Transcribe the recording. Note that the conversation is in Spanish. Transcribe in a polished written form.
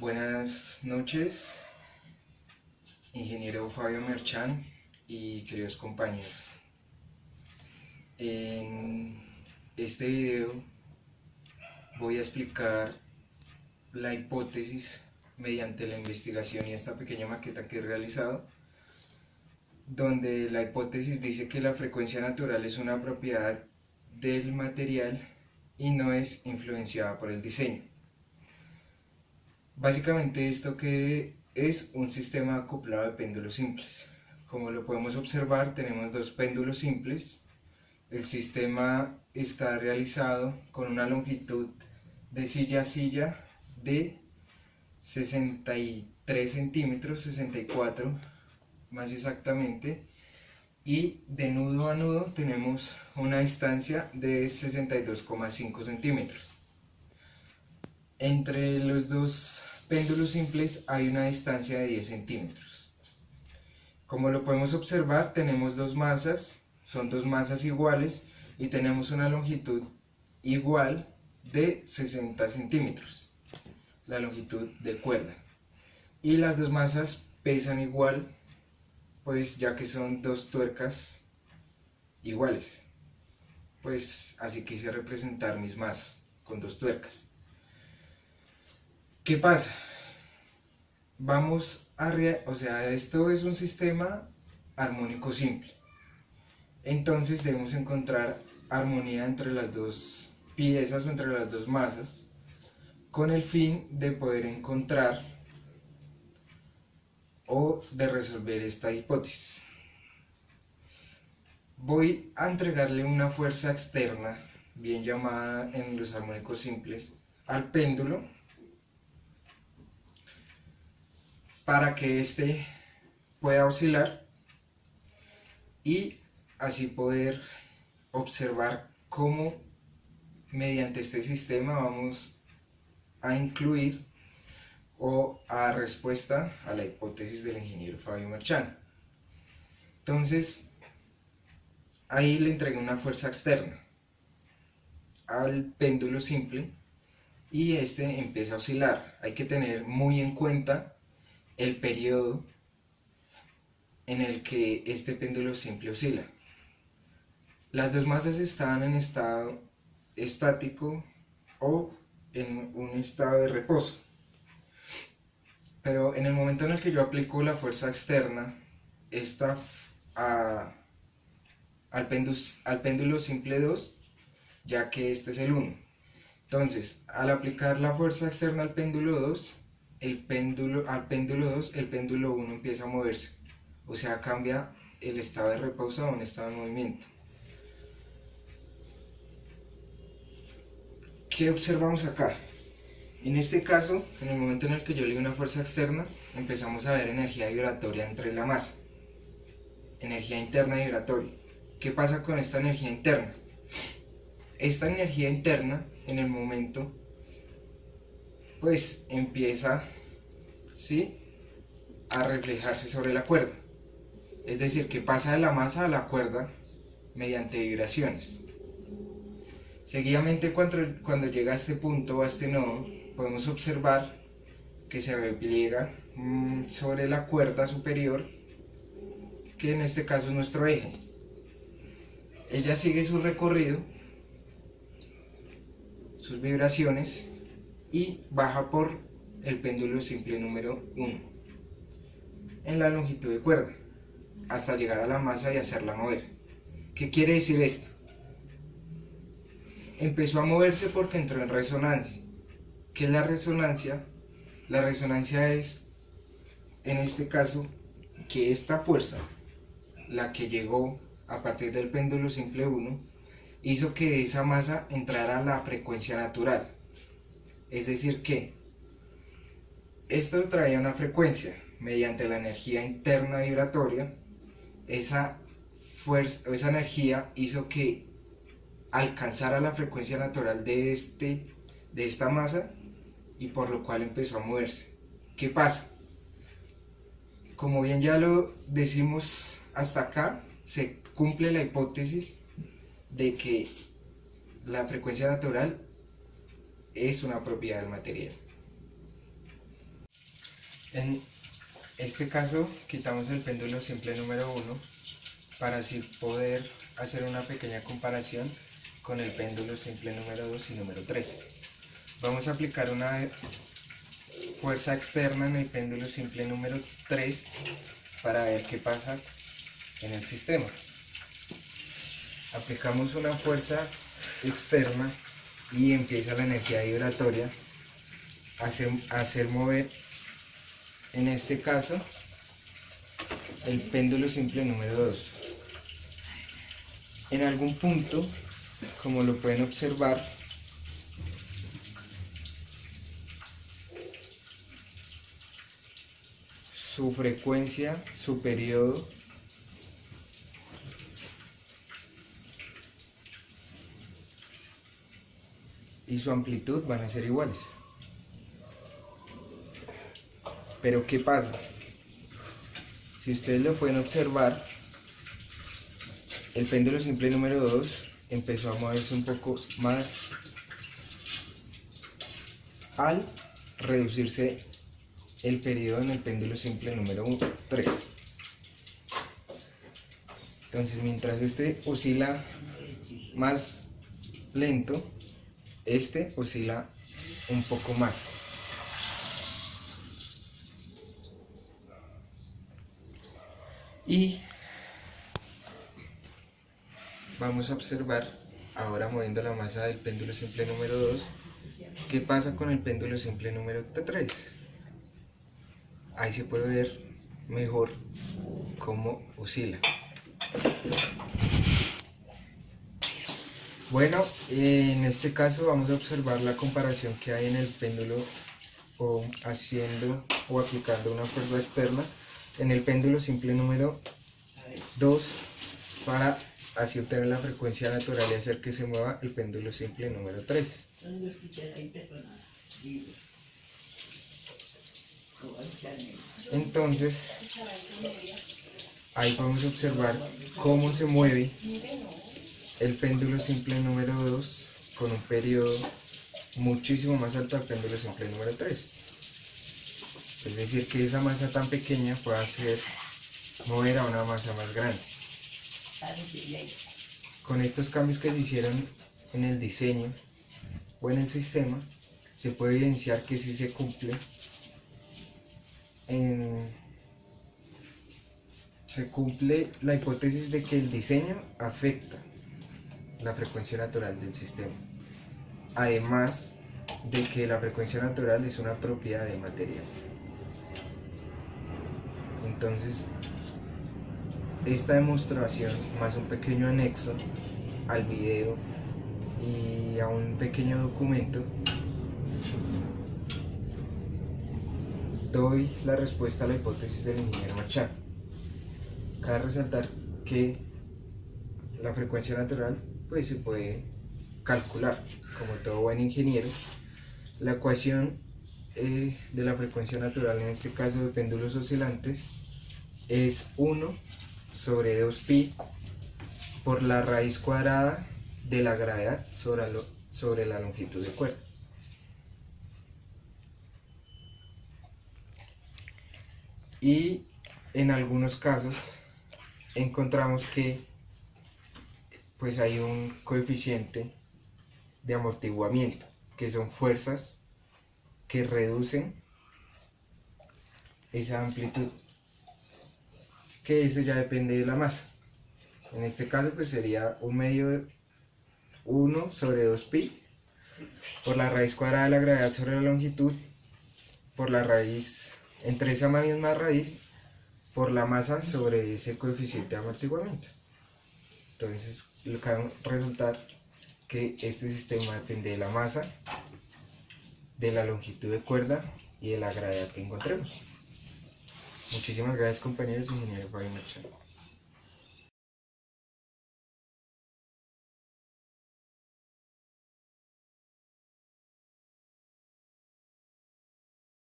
Buenas noches, ingeniero Fabio Merchán y queridos compañeros. En este video voy a explicar la hipótesis mediante la investigación y esta pequeña maqueta que he realizado, donde la hipótesis dice que la frecuencia natural es una propiedad del material y no es influenciada por el diseño. Básicamente esto que es un sistema acoplado de péndulos simples. Como lo podemos observar, tenemos dos péndulos simples. El sistema está realizado con una longitud de silla a silla de 63 centímetros, 64 más exactamente, y de nudo a nudo tenemos una distancia de 62,5 centímetros. Entre los dos péndulos simples hay una distancia de 10 centímetros. Como lo podemos observar, tenemos dos masas, son dos masas iguales y tenemos una longitud igual de 60 centímetros, la longitud de cuerda. Y las dos masas pesan igual, pues ya que son dos tuercas iguales. Pues así quise representar mis masas con dos tuercas. ¿Qué pasa? Esto es un sistema armónico simple. Entonces debemos encontrar armonía entre las dos piezas o entre las dos masas con el fin de poder encontrar o de resolver esta hipótesis. Voy a entregarle una fuerza externa, bien llamada en los armónicos simples, al péndulo, para que éste pueda oscilar y así poder observar cómo mediante este sistema vamos a incluir o a dar respuesta a la hipótesis del ingeniero Fabio Merchán. Entonces, ahí le entregué una fuerza externa al péndulo simple y este empieza a oscilar. Hay que tener muy en cuenta el periodo en el que este péndulo simple oscila. Las dos masas estaban en estado estático o en un estado de reposo, pero en el momento en el que yo aplico la fuerza externa, al péndulo simple 2, ya que este es el 1. Entonces, al aplicar la fuerza externa al péndulo 2, el péndulo 1 empieza a moverse, o sea, cambia el estado de reposo a un estado de movimiento. ¿Qué observamos acá? En este caso, en el momento en el que yo le doy una fuerza externa, empezamos a ver energía vibratoria entre la masa, energía interna vibratoria. ¿Qué pasa con esta energía interna? Esta energía interna, en el momento, pues empieza, ¿sí?, a reflejarse sobre la cuerda. Es decir, que pasa de la masa a la cuerda mediante vibraciones. Seguidamente, cuando llega a este punto, a este nodo, podemos observar que se repliega sobre la cuerda superior, que en este caso es nuestro eje. Ella sigue su recorrido, sus vibraciones, y baja por el péndulo simple número 1 en la longitud de cuerda hasta llegar a la masa y hacerla mover. ¿Qué quiere decir esto? Empezó a moverse porque entró en resonancia. ¿Qué es la resonancia? La resonancia es, en este caso, que esta fuerza, la que llegó a partir del péndulo simple 1, hizo que esa masa entrara a la frecuencia natural. Es decir que esto traía una frecuencia mediante la energía interna vibratoria. Esa energía hizo que alcanzara la frecuencia natural de esta masa, y por lo cual empezó a moverse. ¿Qué pasa? Como bien ya lo decimos hasta acá, se cumple la hipótesis de que la frecuencia natural es una propiedad del material. En este caso quitamos el péndulo simple número 1 para así poder hacer una pequeña comparación con el péndulo simple número 2 y número 3. Vamos a aplicar una fuerza externa en el péndulo simple número 3 para ver qué pasa en el sistema. Aplicamos una fuerza externa y empieza la energía vibratoria a hacer mover, en este caso, el péndulo simple número 2. En algún punto, como lo pueden observar, su frecuencia, su periodo y su amplitud van a ser iguales. Pero ¿qué pasa? Si ustedes lo pueden observar, el péndulo simple número 2 empezó a moverse un poco más al reducirse el periodo en el péndulo simple número 3. Entonces, mientras este oscila más lento, este oscila un poco más. Y vamos a observar, ahora moviendo la masa del péndulo simple número 2, qué pasa con el péndulo simple número 3. Ahí se puede ver mejor cómo oscila. Bueno, en este caso vamos a observar la comparación que hay en el péndulo o haciendo o aplicando una fuerza externa en el péndulo simple número 2 para así obtener la frecuencia natural y hacer que se mueva el péndulo simple número 3. Entonces, ahí podemos observar cómo se mueve el péndulo simple número 2 con un periodo muchísimo más alto al péndulo simple número 3. Es decir, que esa masa tan pequeña puede hacer mover a una masa más grande. Con estos cambios que se hicieron en el diseño o en el sistema, se puede evidenciar que sí se cumple la hipótesis de que el diseño afecta la frecuencia natural del sistema, además de que la frecuencia natural es una propiedad del material. Entonces, esta demostración, más un pequeño anexo al video y a un pequeño documento, doy la respuesta a la hipótesis del ingeniero Machado. Cabe resaltar que la frecuencia natural pues se puede calcular, como todo buen ingeniero. La ecuación de la frecuencia natural, en este caso de péndulos oscilantes, es 1 sobre 2pi por la raíz cuadrada de la gravedad sobre la longitud de cuerda. Y en algunos casos encontramos que pues hay un coeficiente de amortiguamiento, que son fuerzas que reducen esa amplitud, que eso ya depende de la masa. En este caso pues sería un medio de 1 sobre 2pi por la raíz cuadrada de la gravedad sobre la longitud, por la raíz, entre esa misma raíz, por la masa sobre ese coeficiente de amortiguamiento. Entonces, lo que va a resultar que este sistema depende de la masa, de la longitud de cuerda y de la gravedad que encontremos. Muchísimas gracias, compañeros, ingeniero Fabio Machado.